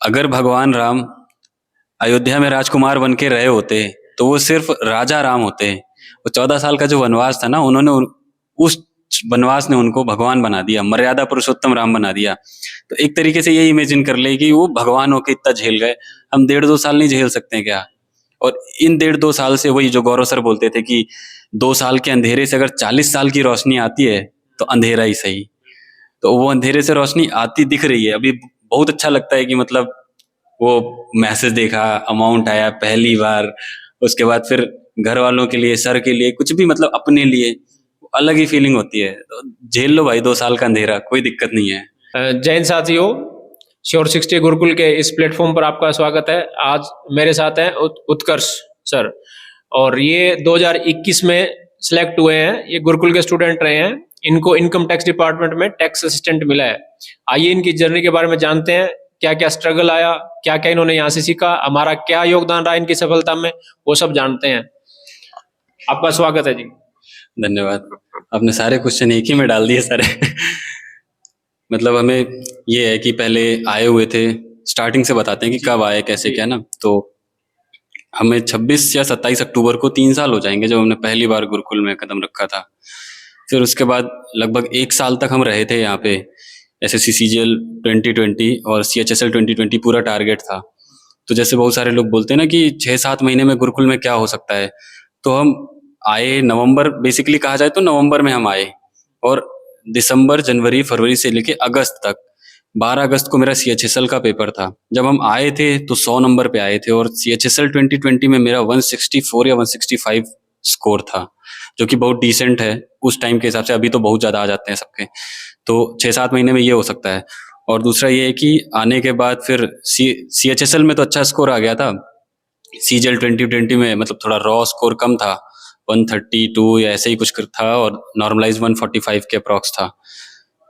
अगर भगवान राम अयोध्या में राजकुमार बन के रहे होते तो वो सिर्फ राजा राम होते। वो 14 साल का जो वनवास था ना, उन्होंने उस वनवास ने उनको भगवान बना दिया, मर्यादा पुरुषोत्तम राम बना दिया। तो एक तरीके से ये इमेजिन कर ले कि वो भगवान होके इतना झेल गए, हम 1.5-2 साल नहीं झेल सकते हैं क्या? और इन 1.5-2 साल से, वही जो गौरव सर बोलते थे कि 2 साल के अंधेरे से अगर 40 साल की रोशनी आती है तो अंधेरा ही सही। तो वो अंधेरे से रोशनी आती दिख रही है अभी। बहुत अच्छा लगता है कि मतलब वो मैसेज देखा, अमाउंट आया पहली बार, उसके बाद फिर घर वालों के लिए, सर के लिए, कुछ भी मतलब अपने लिए अलग ही फीलिंग होती है। तो झेल लो भाई 2 साल का अंधेरा, कोई दिक्कत नहीं है। जय हिंद साथियों, श्योर 60 गुरुकुल के इस प्लेटफॉर्म पर आपका स्वागत है। आज मेरे साथ हैं उत्कर्ष सर, और ये 2021 में सिलेक्ट हुए हैं। ये गुरुकुल के स्टूडेंट रहे हैं, इनको इनकम टैक्स डिपार्टमेंट में टैक्स असिस्टेंट मिला है। आइए इनकी जर्नी के बारे में जानते हैं, क्या क्या स्ट्रगल आया, क्या क्या इन्होंने यहाँ से सीखा, हमारा क्या योगदान रहा इनकी सफलता में, वो सब जानते हैं। आपका स्वागत है जी। धन्यवाद। आपने सारे क्वेश्चन एक ही में डाल दिए सारे। मतलब हमें ये है कि पहले आए हुए थे, स्टार्टिंग से बताते हैं कि कब आए, कैसे क्या ना। तो हमें 26 या 27 अक्टूबर को 3 साल हो जाएंगे जब हमने पहली बार गुरुकुल में कदम रखा था। फिर उसके बाद लगभग 1 साल तक हम रहे थे यहाँ पे। एसएससी सीजीएल 2020 और सीएचएसएल 2020 पूरा टारगेट था। तो जैसे बहुत सारे लोग बोलते हैं ना कि 6-7 महीने में गुरुकुल में क्या हो सकता है, तो हम आए नवंबर, बेसिकली कहा जाए तो नवंबर में हम आए, और दिसंबर, जनवरी, फरवरी से लेके अगस्त तक, 12 अगस्त को मेरा सीएचएसएल का पेपर था। जब हम आए थे तो 100 नंबर पे आए थे, और सीएचएसएल 2020 में मेरा 164 या 165 स्कोर था, जो कि बहुत डिसेंट है उस टाइम के हिसाब से। अभी तो बहुत ज़्यादा आ जाते हैं सबके। तो 6-7 महीने में ये हो सकता है। और दूसरा ये है कि आने के बाद फिर सीएचएसएल में तो अच्छा स्कोर आ गया था, सीजीएल 2020 में मतलब थोड़ा रॉ स्कोर कम था, 132 या ऐसे ही कुछ था, और नॉर्मलाइज 145 के अप्रॉक्स था।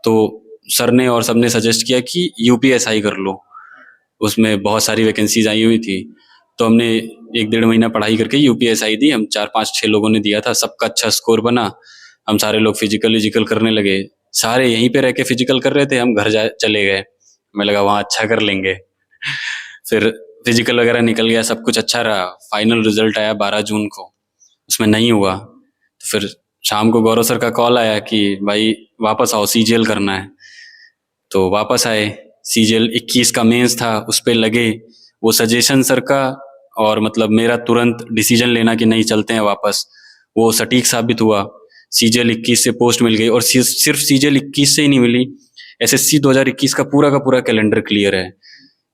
तो सर ने और सबने सजेस्ट किया कि यूपीएसआई कर लो, उसमें बहुत सारी वैकेंसीज आई हुई थी। तो हमने 1-1.5 महीना पढ़ाई करके यूपीएसआई दी। हम 4-5-6 लोगों ने दिया था, सबका अच्छा स्कोर बना। हम सारे लोग फिजिकल करने लगे, सारे यहीं पे रह के फिजिकल कर रहे थे, हम घर चले गए। हमें लगा वहाँ अच्छा कर लेंगे। फिर फिजिकल वगैरह निकल गया, सब कुछ अच्छा रहा। फाइनल रिजल्ट आया 12 जून को, उसमें नहीं हुआ। तो फिर शाम को गौरव सर का कॉल आया कि भाई वापस आओ, सीजीएल करना है। तो वापस आए। सीजीएल 21 का मेंस था, उस पर लगे। वो सजेशन सर का और मतलब मेरा तुरंत डिसीजन लेना कि नहीं चलते हैं वापस, वो सटीक साबित हुआ। सीजीएल 21 से पोस्ट मिल गई, और सिर्फ सीजीएल 21 से ही नहीं मिली, एसएससी 2021 का पूरा कैलेंडर क्लियर है।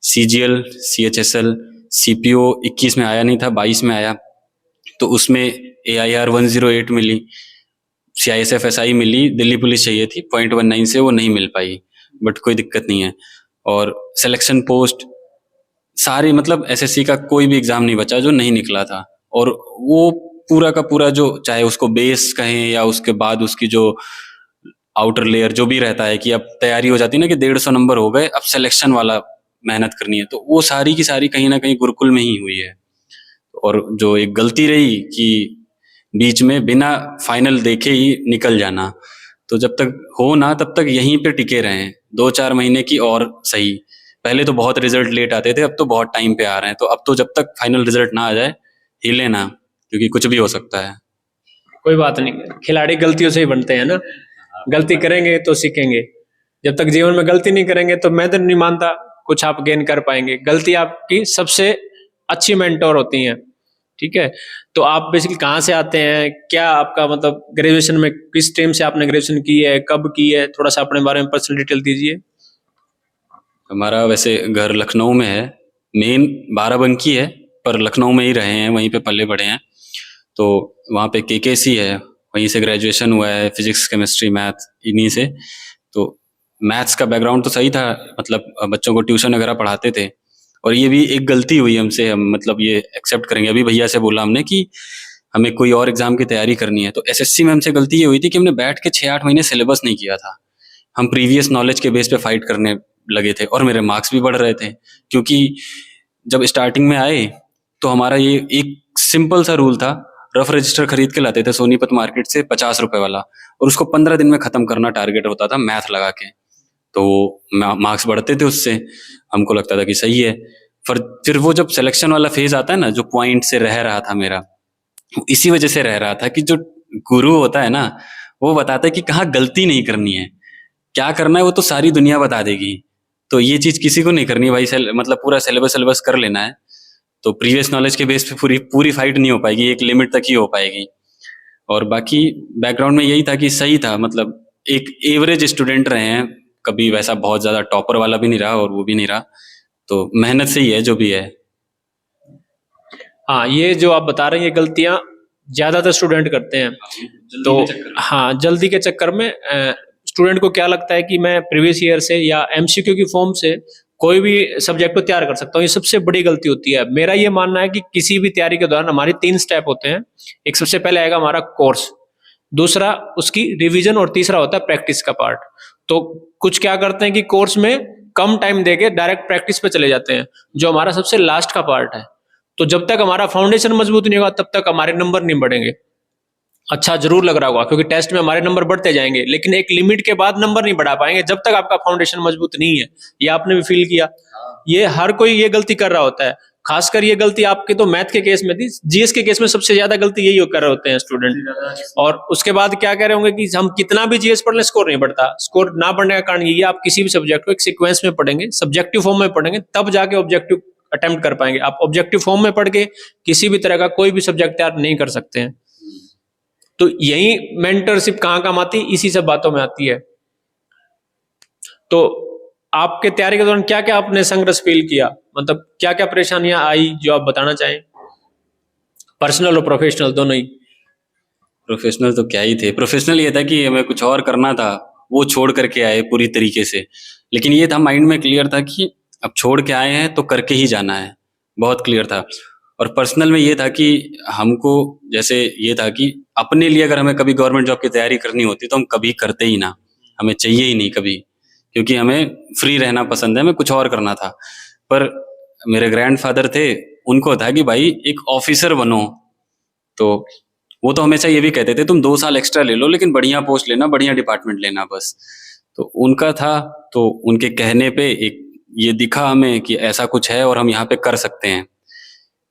सीजीएल, सीएचएसएल, सीपीओ 21 में आया नहीं था, 22 में आया। तो उसमें AIR 108 मिली, CISF SI मिली, दिल्ली पुलिस चाहिए थी 0.19 से, वो नहीं मिल पाई, बट कोई दिक्कत नहीं है। और सिलेक्शन पोस्ट सारे, मतलब एसएससी का कोई भी एग्जाम नहीं बचा जो नहीं निकला था। और वो पूरा का पूरा, जो चाहे उसको बेस कहें या उसके बाद उसकी जो आउटर लेयर जो भी रहता है, कि अब तैयारी हो जाती है ना कि 150 नंबर हो गए, अब सिलेक्शन वाला मेहनत करनी है, तो वो सारी की सारी कहीं ना कहीं गुरुकुल में ही हुई है। और जो एक गलती रही कि बीच में बिना फाइनल देखे ही निकल जाना, तो जब तक हो ना तब तक यहीं पे टिके रहें 2-4 महीने की, और सही। पहले तो बहुत रिजल्ट लेट आते थे, अब तो बहुत टाइम पे आ रहे हैं। तो अब तो जब तक फाइनल रिजल्ट ना आ जाए हिले ना, क्योंकि कुछ भी हो सकता है। कोई बात नहीं, खिलाड़ी गलतियों से ही बनते हैं ना, गलती करेंगे तो सीखेंगे। जब तक जीवन में गलती नहीं करेंगे तो मैं तो नहीं मानता कुछ आप गेन कर पाएंगे। गलती आपकी सबसे अच्छी मेंटोर होती हैं। ठीक है, तो आप बेसिकली कहाँ से आते हैं, क्या आपका मतलब ग्रेजुएशन में किस स्ट्रीम से आपने ग्रेजुएशन की है, कब की है, थोड़ा सा अपने बारे में पर्सनल डिटेल दीजिए। हमारा वैसे घर लखनऊ में है, मेन बाराबंकी है, पर लखनऊ में ही रहे हैं, वहीं पे पले बढ़े हैं। तो वहाँ पे केकेसी है, वहीं से ग्रेजुएशन हुआ है, फिजिक्स, केमिस्ट्री, मैथ, इन्हीं से। तो मैथ्स का बैकग्राउंड तो सही था, मतलब बच्चों को ट्यूशन वगैरह पढ़ाते थे। और ये भी एक गलती हुई हमसे, हम मतलब ये एक्सेप्ट करेंगे। अभी भैया से बोला हमने कि हमें कोई और एग्जाम की तैयारी करनी है, तो एसएससी में हमसे गलती ये हुई थी कि हमने बैठ के 6-8 महीने सिलेबस नहीं किया था। हम प्रीवियस नॉलेज के बेस पे फाइट करने लगे थे, और मेरे मार्क्स भी बढ़ रहे थे। क्योंकि जब स्टार्टिंग में आए तो हमारा ये एक सिंपल सा रूल था, रफ रजिस्टर खरीद के लाते थे सोनीपत मार्केट से 50 रुपए वाला, और उसको 15 दिन में खत्म करना टारगेट होता था मैथ लगा के। तो मार्क्स बढ़ते थे उससे, हमको लगता था कि सही है। फिर वो जब सिलेक्शन वाला फेज आता है ना, जो पॉइंट से रह रहा था मेरा, इसी वजह से रह रहा था कि जो गुरु होता है ना, वो बताता है कि कहाँ गलती नहीं करनी है, क्या करना है वो तो सारी दुनिया बता देगी। तो ये चीज किसी को नहीं करनी भाई, मतलब पूरा सिलेबस सिलेबस कर लेना है। तो प्रीवियस नॉलेज के बेस पे पूरी पूरी फाइट नहीं हो पाएगी, एक लिमिट तक ही हो पाएगी। और बाकी बैकग्राउंड में यही था कि सही था, मतलब एक एवरेज स्टूडेंट रहे हैं, कभी वैसा बहुत ज्यादा टॉपर वाला भी नहीं रहा और वो भी नहीं रहा। तो मेहनत से ही है जो भी है। हाँ, ये जो आप बता रहे हैं ये गलतियां ज्यादातर स्टूडेंट करते हैं। तो हाँ, जल्दी के चक्कर में स्टूडेंट को क्या लगता है कि मैं प्रीवियस ईयर से या एमसीक्यू की फॉर्म से कोई भी सब्जेक्ट को तैयार कर सकता हूँ। ये सबसे बड़ी गलती होती है। मेरा ये मानना है कि किसी भी तैयारी के दौरान हमारे 3 स्टेप होते हैं। एक सबसे पहले आएगा हमारा कोर्स, दूसरा उसकी रिवीजन, और तीसरा होता है प्रैक्टिस का पार्ट। तो कुछ क्या करते हैं कि कोर्स में कम टाइम देके डायरेक्ट प्रैक्टिस पे चले जाते हैं, जो हमारा सबसे लास्ट का पार्ट है। तो जब तक हमारा फाउंडेशन मजबूत नहीं होगा तब तक हमारे नंबर नहीं बढ़ेंगे। अच्छा जरूर लग रहा होगा क्योंकि टेस्ट में हमारे नंबर बढ़ते जाएंगे, लेकिन एक लिमिट के बाद नंबर नहीं बढ़ा पाएंगे जब तक आपका फाउंडेशन मजबूत नहीं है। ये आपने भी फील किया। ये हर कोई ये गलती कर रहा होता है। खासकर ये गलती आपके तो मैथ के केस में थी, जीएस के केस में सबसे ज्यादा गलती यही कर रहे होते हैं स्टूडेंट। और उसके बाद क्या कह रहे होंगे कि हम कितना भी जीएस पढ़ लें स्कोर नहीं बढ़ता। स्कोर ना बढ़ने का कारण ये, आप किसी भी सब्जेक्ट को एक सीक्वेंस में पढ़ेंगे, सब्जेक्टिव फॉर्म में पढ़ेंगे, तब जाके ऑब्जेक्टिव अटेम्प्ट कर पाएंगे। आप ऑब्जेक्टिव फॉर्म में पढ़ के किसी भी तरह का कोई भी सब्जेक्ट तैयार नहीं कर सकते हैं। तो यही मेंटरशिप कहाँ काम आती है, इसी सब बातों में आती है। तो आपके तैयारी के दौरान क्या क्या आपने संघर्ष फील किया, मतलब क्या क्या परेशानियां आई जो आप बताना चाहें, पर्सनल और प्रोफेशनल दोनों ही? प्रोफेशनल तो क्या ही थे, प्रोफेशनल ये था कि हमें कुछ और करना था, वो छोड़ करके आए पूरी तरीके से। लेकिन ये था, माइंड में क्लियर था कि अब छोड़ के आए हैं तो करके ही जाना है, बहुत क्लियर था। और पर्सनल में ये था कि हमको, जैसे ये था कि अपने लिए अगर हमें कभी गवर्नमेंट जॉब की तैयारी करनी होती तो हम कभी करते ही ना, हमें चाहिए ही नहीं कभी, क्योंकि हमें फ्री रहना पसंद है, हमें कुछ और करना था। पर मेरे ग्रैंडफादर थे, उनको था कि भाई एक ऑफिसर बनो। तो वो तो हमेशा ये भी कहते थे तुम 2 साल एक्स्ट्रा ले लो लेकिन बढ़िया पोस्ट लेना, बढ़िया डिपार्टमेंट लेना बस। तो उनका था, तो उनके कहने पे एक ये दिखा हमें कि ऐसा कुछ है और हम यहाँ पे कर सकते हैं।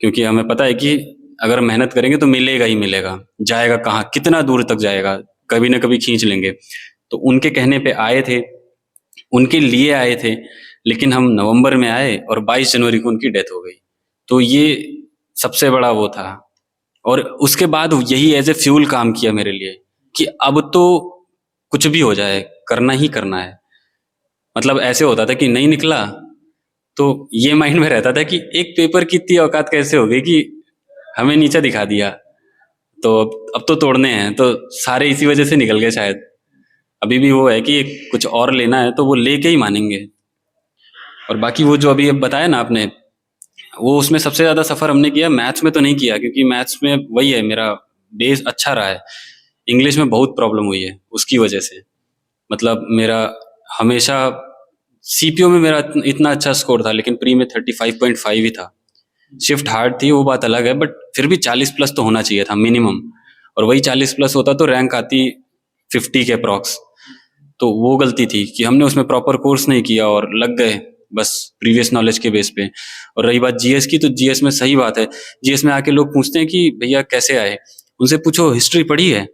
क्योंकि हमें पता है कि अगर मेहनत करेंगे तो मिलेगा ही मिलेगा, जाएगा कहाँ, कितना दूर तक जाएगा, कभी ना कभी खींच लेंगे। तो उनके कहने पे आए थे, उनके लिए आए थे। लेकिन हम नवंबर में आए और 22 जनवरी को उनकी डेथ हो गई। तो ये सबसे बड़ा वो था। और उसके बाद यही एज ए फ्यूल काम किया मेरे लिए कि अब तो कुछ भी हो जाए, करना ही करना है। मतलब ऐसे होता था कि नहीं निकला तो ये माइंड में रहता था कि एक पेपर की इतनी औकात कैसे हो गई कि हमें नीचा दिखा दिया, तो अब तो तोड़ने हैं। तो सारे इसी वजह से निकल गए शायद। अभी भी वो है कि कुछ और लेना है तो वो लेके ही मानेंगे। और बाकी वो जो अभी अब बताया ना आपने, वो उसमें सबसे ज़्यादा सफ़र हमने किया, मैथ्स में तो नहीं किया क्योंकि मैथ्स में वही है, मेरा बेस अच्छा रहा है। इंग्लिश में बहुत प्रॉब्लम हुई है उसकी वजह से। मतलब मेरा हमेशा सीपीओ में मेरा इतना अच्छा स्कोर था लेकिन प्री में 35.5 ही था। शिफ्ट हार्ड थी वो बात अलग है, बट फिर भी 40 प्लस तो होना चाहिए था मिनिमम। और वही 40 प्लस होता तो रैंक आती 50 के अप्रॉक्स। तो वो गलती थी कि हमने उसमें प्रॉपर कोर्स नहीं किया और लग गए बस प्रीवियस नॉलेज के बेस पे। और रही बात जीएस की, तो जीएस में सही बात है, जीएस में आके लोग पूछते हैं कि भैया कैसे आए, उनसे पूछो हिस्ट्री पढ़ी है,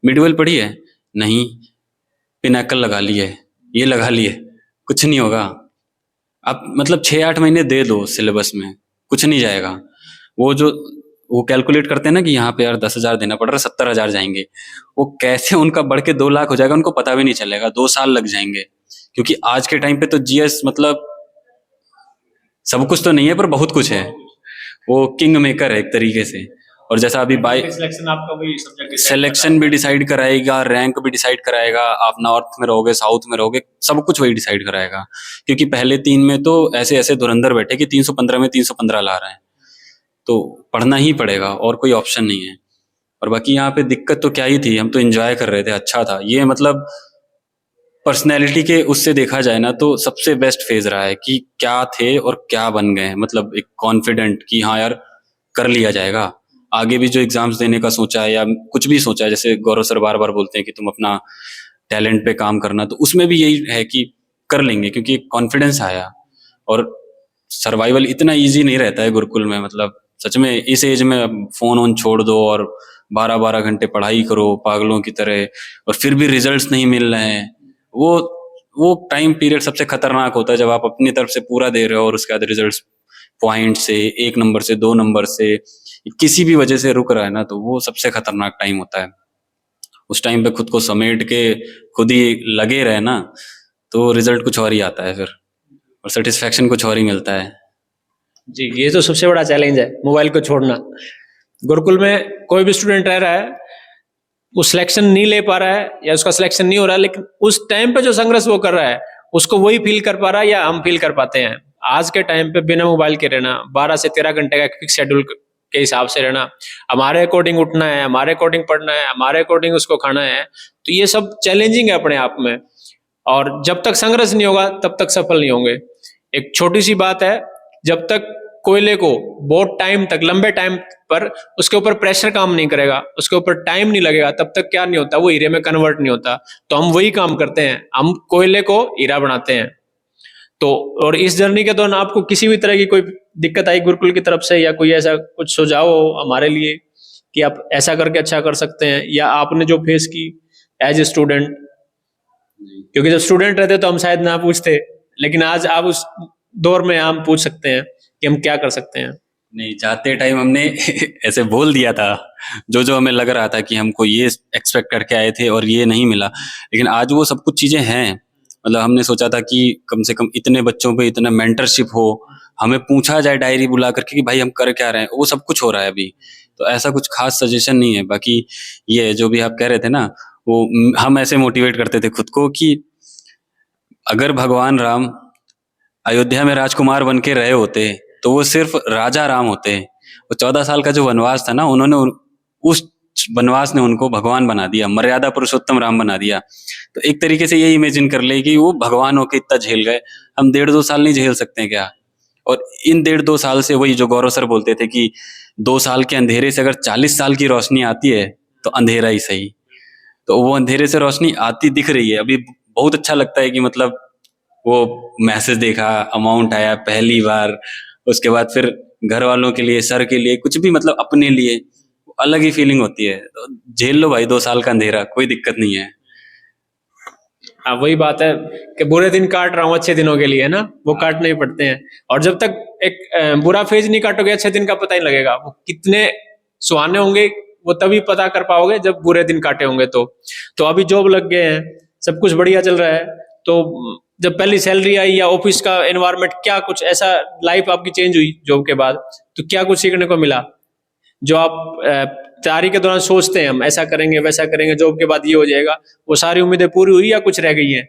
मिडवेल पढ़ी है, नहीं, पिनाकल लगा लिए, ये लगा लिए, कुछ नहीं होगा। आप मतलब 6-8 महीने दे दो सिलेबस में, कुछ नहीं जाएगा। वो जो वो कैलकुलेट करते हैं ना कि यहाँ पे यार 10,000 देना पड़ रहा है, 70,000 जाएंगे, वो कैसे उनका बढ़ के 2 लाख हो जाएगा उनको पता भी नहीं चलेगा, 2 साल लग जाएंगे। क्योंकि आज के टाइम पे तो जीएस मतलब सब कुछ तो नहीं है पर बहुत कुछ है, वो किंग मेकर है एक तरीके से। और जैसा अभी सिलेक्शन आपका वही सब्जेक्ट सिलेक्शन भी डिसाइड कराएगा, रैंक भी डिसाइड कराएगा, आप नॉर्थ में रहोगे साउथ में रहोगे, सब कुछ वही डिसाइड कराएगा। क्योंकि पहले 3 में तो ऐसे ऐसे धुरंधर बैठे कि 315 में 315 ला रहे हैं, तो पढ़ना ही पड़ेगा और कोई ऑप्शन नहीं है। और बाकी यहाँ पे दिक्कत तो क्या ही थी, हम तो एंजॉय कर रहे थे, अच्छा था ये। मतलब पर्सनैलिटी के उससे देखा जाए ना तो सबसे बेस्ट फेज रहा है कि क्या थे और क्या बन गए। मतलब एक कॉन्फिडेंट कि हाँ यार कर लिया जाएगा। आगे भी जो एग्जाम्स देने का सोचा है या कुछ भी सोचा है, जैसे गौरव सर बार बार बोलते हैं कि तुम अपना टैलेंट पे काम करना, तो उसमें भी यही है कि कर लेंगे, क्योंकि कॉन्फिडेंस आया। और सर्वाइवल इतना इजी नहीं रहता है गुरुकुल में, मतलब सच में इस एज में अब फोन ऑन छोड़ दो और 12-12 घंटे पढ़ाई करो पागलों की तरह, और फिर भी रिजल्ट्स नहीं मिल रहे हैं। वो वो टाइम पीरियड सबसे खतरनाक होता है, जब आप अपनी तरफ से पूरा दे रहे हो और उसके बाद रिजल्ट्स पॉइंट से, 1 नंबर से, 2 नंबर से, किसी भी वजह से रुक रहा है ना, तो वो सबसे खतरनाक टाइम होता है। उस टाइम पे खुद को समेट के खुद ही लगे रहे ना, तो रिजल्ट कुछ और ही आता है फिर, और सेटिस्फेक्शन कुछ और ही मिलता है। जी, ये तो सबसे बड़ा चैलेंज है, मोबाइल को छोड़ना। गुरुकुल में कोई भी स्टूडेंट रह रहा है, वो सिलेक्शन नहीं ले पा रहा है या उसका सिलेक्शन नहीं हो रहा है, लेकिन उस टाइम पे जो संघर्ष वो कर रहा है उसको वही फील कर पा रहा है या हम फील कर पाते हैं। आज के टाइम पे बिना मोबाइल के रहना, 12 से 13 घंटे का फिक्स शेड्यूल के हिसाब से रहना, हमारे अकॉर्डिंग उठना है, हमारे अकॉर्डिंग पढ़ना है, हमारे अकॉर्डिंग उसको खाना है, तो ये सब चैलेंजिंग है अपने आप में। और जब तक संघर्ष नहीं होगा तब तक सफल नहीं होंगे। एक छोटी सी बात है, जब तक कोयले को बहुत टाइम तक, लंबे टाइम पर उसके ऊपर प्रेशर काम नहीं करेगा, उसके ऊपर टाइम नहीं लगेगा, तब तक क्या नहीं होता, वो हीरे में कन्वर्ट नहीं होता। तो हम वही काम करते हैं, हम कोयले को हीरा बनाते हैं। तो और इस जर्नी के दौरान आपको किसी भी तरह की कोई दिक्कत आई गुरुकुल की तरफ से, या कोई ऐसा कुछ सुझाव हो हमारे लिए कि आप ऐसा करके अच्छा कर सकते हैं, या आपने जो फेस की एज ए स्टूडेंट? क्योंकि जब स्टूडेंट रहते तो हम शायद ना पूछते, लेकिन आज आप उस दौर में हम पूछ सकते हैं कि हम क्या कर सकते हैं। नहीं, जाते टाइम हमने ऐसे बोल दिया था जो जो हमें लग रहा था कि हमको ये एक्सपेक्ट करके आए थे और ये नहीं मिला, लेकिन आज वो सब कुछ चीज़ें हैं। मतलब हमने सोचा था कि कम से कम इतने बच्चों पे इतना मेंटरशिप हो, हमें पूछा जाए डायरी बुला करके कि भाई हम कर क्या रहे हैं, वो सब कुछ हो रहा है अभी। तो ऐसा कुछ खास सजेशन नहीं है। बाकी ये जो भी आप कह रहे थे ना, वो हम ऐसे मोटिवेट करते थे खुद को कि अगर भगवान राम अयोध्या में राजकुमार बन के रहे होते तो वो सिर्फ राजा राम होते। वो 14 साल का जो वनवास था ना, उन्होंने उस वनवास ने उनको भगवान बना दिया, मर्यादा पुरुषोत्तम राम बना दिया। तो एक तरीके से ये इमेजिन कर ले कि वो भगवान होके इतना झेल गए, हम 1.5-2 साल नहीं झेल सकते हैं क्या? और इन 1.5-2 साल से, वही जो गौरव सर बोलते थे कि 2 साल के अंधेरे से अगर 40 साल की रोशनी आती है तो अंधेरा ही सही। तो वो अंधेरे से रोशनी आती दिख रही है अभी। बहुत अच्छा लगता है कि मतलब वो मैसेज देखा, अमाउंट आया पहली बार, उसके बाद फिर घर वालों के लिए, सर के लिए, कुछ भी मतलब अपने लिए, अलग ही फीलिंग होती है। तो झेल लो भाई 2 साल का अंधेरा, कोई दिक्कत नहीं है। हाँ, वही बात है कि बुरे दिन काट रहा हूँ अच्छे दिनों के लिए, है ना, वो काटने ही पड़ते हैं। और जब तक एक बुरा फेज नहीं काटोगे, अच्छे दिन का पता ही लगेगा वो कितने सुहाने होंगे, वो तभी पता कर पाओगे जब बुरे दिन काटे होंगे। तो अभी जॉब लग गए हैं, सब कुछ बढ़िया चल रहा है, तो जब पहली सैलरी आई या ऑफिस का एनवायरनमेंट, क्या कुछ ऐसा लाइफ आपकी चेंज हुई जॉब के बाद? तो क्या कुछ सीखने को मिला जो आप तैयारी के दौरान सोचते हैं हम ऐसा करेंगे वैसा करेंगे, जॉब के बाद ये हो जाएगा, वो सारी उम्मीदें पूरी हुई या कुछ रह गई हैं?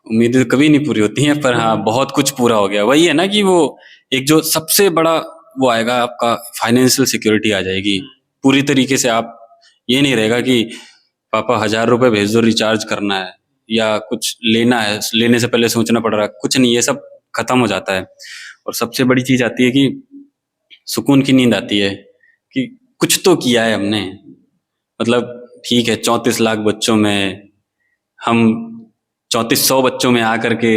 उम्मीदें कभी नहीं पूरी होती हैं, पर हाँ बहुत कुछ पूरा हो गया। वही है ना कि वो एक जो सबसे बड़ा वो आएगा, आपका फाइनेंशियल सिक्योरिटी आ जाएगी पूरी तरीके से। आप ये नहीं रहेगा कि पापा 1,000 रुपए भेज दो, रिचार्ज करना है या कुछ लेना है, लेने से पहले सोचना पड़ रहा है, कुछ नहीं, ये सब खत्म हो जाता है। और सबसे बड़ी चीज आती है कि सुकून की नींद आती है कि कुछ तो किया है हमने। मतलब ठीक है, 34 लाख बच्चों में हम 3400 बच्चों में आकर के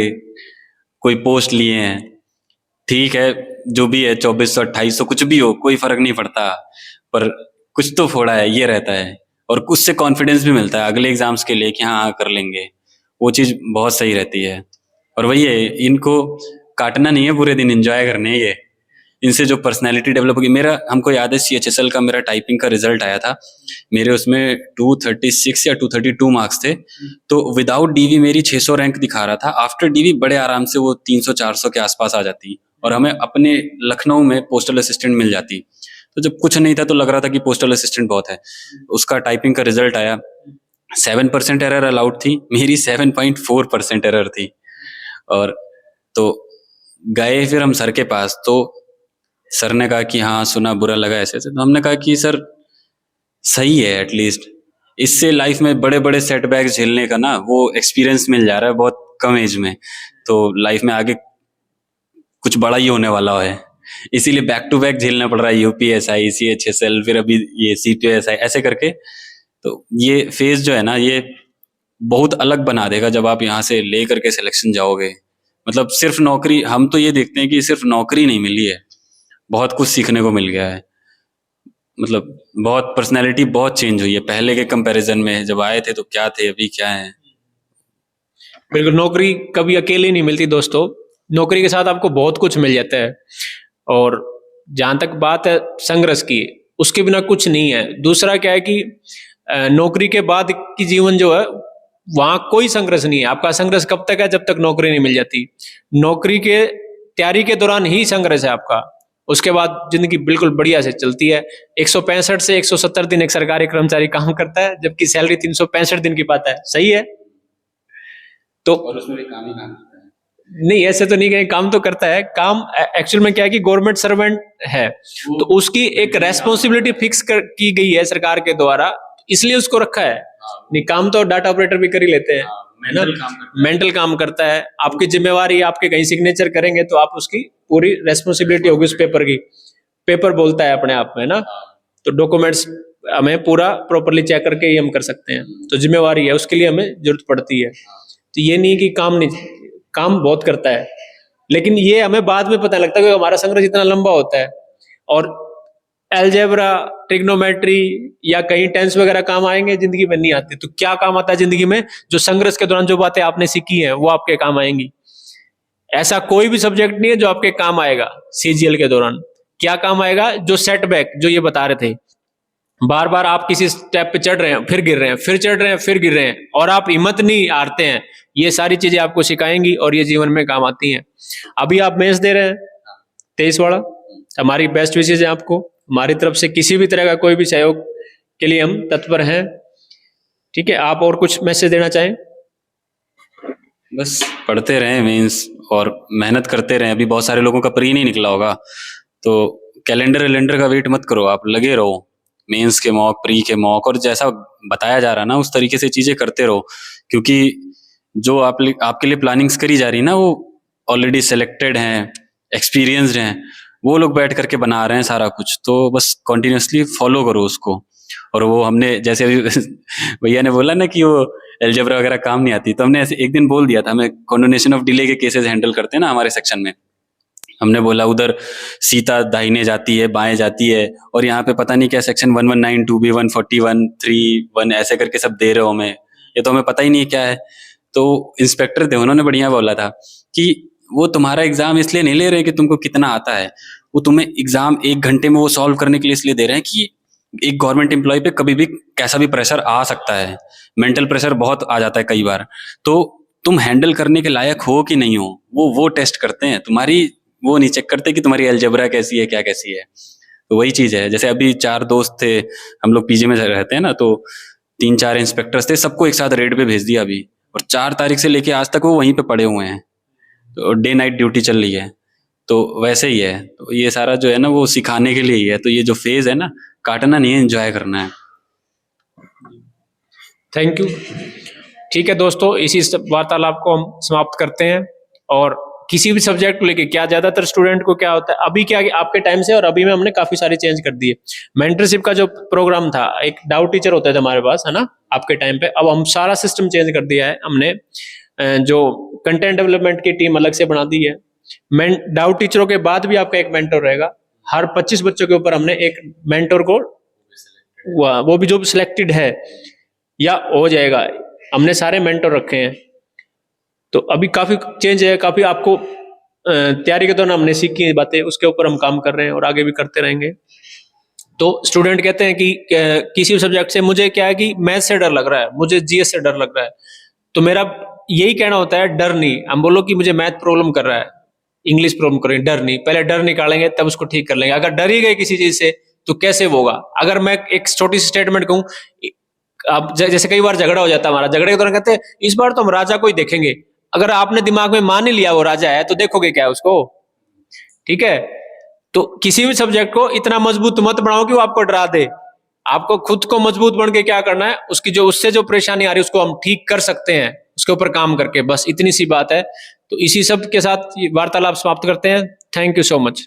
कोई पोस्ट लिए हैं, ठीक है, जो भी है 2400 2800 कुछ भी हो, कोई फर्क नहीं पड़ता, पर कुछ तो फोड़ा है, ये रहता है। और उससे कॉन्फिडेंस भी मिलता है अगले एग्जाम्स के लिए कि हाँ कर लेंगे, वो चीज़ बहुत सही रहती है। और वही है, इनको काटना नहीं है, पूरे दिन एंजॉय करने हैं ये। इनसे जो पर्सनैलिटी डेवलप होगी। मेरा, हमको याद है CHSL का मेरा टाइपिंग का रिजल्ट आया था, मेरे उसमें 236 या 232 मार्क्स थे। तो विदाउट DV मेरी 600 रैंक दिखा रहा था, आफ्टर DV बड़े आराम से वो 300-400 के आसपास आ जाती और हमें अपने लखनऊ में पोस्टल असिस्टेंट मिल जाती। तो जब कुछ नहीं था तो लग रहा था कि पोस्टल असिस्टेंट बहुत है। उसका टाइपिंग का रिजल्ट आया, 7% एरर अलाउड थी, मेरी 7.4% एरर थी। और तो गए फिर हम सर के पास, तो सर ने कहा कि हाँ सुना, बुरा लगा, ऐसे ऐसे। तो हमने कहा कि सर सही है, एटलीस्ट इससे लाइफ में बड़े बड़े सेटबैक्स झेलने का ना वो एक्सपीरियंस मिल जा रहा है बहुत कम एज में, तो लाइफ में आगे कुछ बड़ा ही होने वाला है। इसीलिए बैक टू बैक झेलना पड़ रहा है, UPSI, CHSL, फिर अभी ये CPSI, ऐसे करके। तो ये फेज जो है ना, ये बहुत अलग बना देगा जब आप यहाँ से ले करके सिलेक्शन जाओगे। मतलब सिर्फ नौकरी, हम तो ये देखते हैं कि सिर्फ नौकरी नहीं मिली है, बहुत कुछ सीखने को मिल गया है। मतलब बहुत पर्सनैलिटी बहुत चेंज हुई है पहले के कंपैरिजन में, जब आए थे तो क्या थे, अभी क्या है। बिल्कुल, नौकरी कभी अकेले नहीं मिलती दोस्तों, नौकरी के साथ आपको बहुत कुछ मिल जाता है। और जहाँ तक बात है संघर्ष की, उसके बिना कुछ नहीं है। दूसरा क्या है कि नौकरी के बाद की जीवन जो है वहाँ कोई संघर्ष नहीं है। आपका संघर्ष कब तक है? जब तक नौकरी नहीं मिल जाती। नौकरी के तैयारी के दौरान ही संघर्ष है आपका, उसके बाद जिंदगी बिल्कुल बढ़िया से चलती है। 165 से 170 दिन एक सरकारी कर्मचारी काम करता है, जबकि सैलरी 365 दिन की पाता है। सही है? तो और उसमें भी काम ही काम करता है। नहीं, ऐसे तो नहीं कहें, काम तो करता है। काम एक्चुअल में क्या है कि गवर्नमेंट सर्वेंट है, तो उसकी एक रेस्पॉन्सिबिलिटी फिक्स की गई है सरकार के द्वारा, इसलिए उसको रखा है। नहीं, काम तो डाटा ऑपरेटर भी कर ही लेते हैं, है ना? मेंटल काम करता है। आपकी जिम्मेवारी, आपके कहीं सिग्नेचर करेंगे तो आप उसकी पूरी रेस्पॉन्सिबिलिटी होगी उस पेपर की। पेपर बोलता है अपने आप में ना, तो डॉक्यूमेंट्स हमें पूरा प्रॉपरली चेक करके ही हम कर सकते हैं। तो जिम्मेवारी है, उसके लिए हमें जरूरत पड़ती है। तो ये नहीं कि काम नहीं, काम बहुत करता है, लेकिन ये हमें बाद में पता लगता है कि हमारा संघर्ष इतना लंबा होता है। और अलजेब्रा, ट्रिग्नोमेट्री या कहीं टेंस वगैरह काम आएंगे, जिंदगी में नहीं आते। तो क्या काम आता है जिंदगी में? जो संघर्ष के दौरान जो बातें आपने सीखी हैं वो आपके काम आएंगी। ऐसा कोई भी सब्जेक्ट नहीं है जो आपके काम आएगा सीजीएल के दौरान। क्या काम आएगा? जो सेटबैक, जो ये बता रहे थे, बार बार आप किसी स्टेप पे चढ़ रहे हैं, फिर गिर रहे हैं, फिर चढ़ रहे हैं, फिर गिर रहे हैं, और आप हिम्मत नहीं हारते हैं, ये सारी चीजें आपको सिखाएंगी और ये जीवन में काम आती हैं। अभी आप मेंस दे रहे हैं 23 वाला, हमारी बेस्ट विशेष है आपको। हमारी तरफ से किसी भी तरह का कोई भी सहयोग के लिए हम तत्पर हैं। ठीक है, आप और कुछ मैसेज देना चाहें? बस पढ़ते रहें मेंस और मेहनत करते रहें। अभी बहुत सारे लोगों का प्री नहीं निकला होगा, तो कैलेंडर का वेट मत करो, आप लगे रहो मेंस के मॉक, प्री के मॉक, और जैसा बताया जा रहा है ना उस तरीके से चीजें करते रहो। क्योंकि जो आपके लिए प्लानिंग्स करी जा रही है ना, वो ऑलरेडी सेलेक्टेड हैं, एक्सपीरियंस्ड हैं, वो लोग बैठ करके बना रहे हैं सारा कुछ। तो बस कॉन्टिन्यूसली फॉलो करो उसको। और वो हमने जैसे अभी भैया ने बोला ना कि वो एल्जेब्रा वगैरह काम नहीं आती, तो हमने ऐसे एक दिन बोल दिया था, हमें कॉन्डोनेशन ऑफ डिले के केसेस हैंडल करते हैं ना हमारे सेक्शन में। हमने बोला उधर सीता दाहिने जाती है, बाएं जाती है, और यहाँ पे पता नहीं क्या सेक्शन 119, 2B, 141, 3, 1 ऐसे करके सब दे रहे हो हमें, ये तो हमें पता ही नहीं क्या है। तो इंस्पेक्टर थे, उन्होंने बढ़िया बोला था कि वो तुम्हारा एग्जाम इसलिए नहीं ले रहे कि तुमको कितना आता है, वो तुम्हें एग्जाम 1 घंटे में वो सॉल्व करने के लिए इसलिए दे रहे हैं कि एक गवर्नमेंट एम्प्लॉय पे कभी भी कैसा भी प्रेशर आ सकता है, मेंटल प्रेशर बहुत आ जाता है कई बार, तो तुम हैंडल करने के लायक हो कि नहीं हो, वो टेस्ट करते हैं तुम्हारी। वो नहीं चेक करते कि तुम्हारी अलजेब्रा कैसी है, क्या कैसी है। तो वही चीज है। जैसे अभी 4 दोस्त थे, हम लोग पीजी में रहते हैं ना, तो 3-4 इंस्पेक्टर्स थे, सबको एक साथ रेड पे भेज दिया अभी, और 4 तारीख से लेके आज तक वो वहीं पे पड़े हुए हैं। तो डे नाइट ड्यूटी चल रही है। तो वैसे ही है, तो ये सारा जो है ना वो सिखाने के लिए ही है। तो ये जो फेज है ना, काटना नहीं है, एंजॉय करना है। Thank you. ठीक है दोस्तों, इसी वार्तालाप को हम समाप्त करते हैं। और किसी भी सब्जेक्ट को लेके क्या ज्यादातर स्टूडेंट को क्या होता है, अभी क्या आपके टाइम से और अभी में हमने काफी सारे चेंज कर दिए। मेंटरशिप का जो प्रोग्राम था, एक डाउट टीचर होता था हमारे पास, है ना, आपके टाइम पे। अब हम सारा सिस्टम चेंज कर दिया है हमने। जो कंटेंट डेवलपमेंट की टीम अलग से बना दी है। डाउट टीचरों के बाद भी आपका एक मेंटर रहेगा। हर 25 बच्चों के ऊपर हमने एक मेंटर को, वो भी जो सिलेक्टेड है या हो जाएगा, हमने सारे मेंटर रखे हैं। तो अभी काफी चेंज है, काफी आपको तैयारी के दौरान हमने सीखी बातें, उसके ऊपर हम काम कर रहे हैं और आगे भी करते रहेंगे। तो स्टूडेंट कहते हैं कि किसी सब्जेक्ट से मुझे क्या है कि मैथ से डर लग रहा है, मुझे जीएस से डर लग रहा है, तो मेरा यही कहना होता है, डर नहीं। हम बोलो कि मुझे मैथ प्रॉब्लम कर रहा है, इंग्लिश प्रॉब्लम कर रही है, डर नहीं। पहले डर निकालेंगे तब उसको ठीक कर लेंगे। अगर डर ही गए किसी चीज से तो कैसे होगा? अगर मैं एक छोटी सी स्टेटमेंट कहूँ, अब जैसे कई बार झगड़ा हो जाता है हमारा, झगड़े के दौरान कहते हैं इस बार तो हम राजा को ही देखेंगे। अगर आपने दिमाग में मान ही लिया वो राजा है, तो देखोगे क्या उसको? ठीक है, तो किसी भी सब्जेक्ट को इतना मजबूत मत बनाओ कि वो आपको डरा दे। आपको खुद को मजबूत बन के क्या करना है, उसकी जो उससे जो परेशानी आ रही है उसको हम ठीक कर सकते हैं, उसके ऊपर काम करके, बस इतनी सी बात है। तो इसी सब के साथ वार्तालाप समाप्त करते हैं। Thank you so much.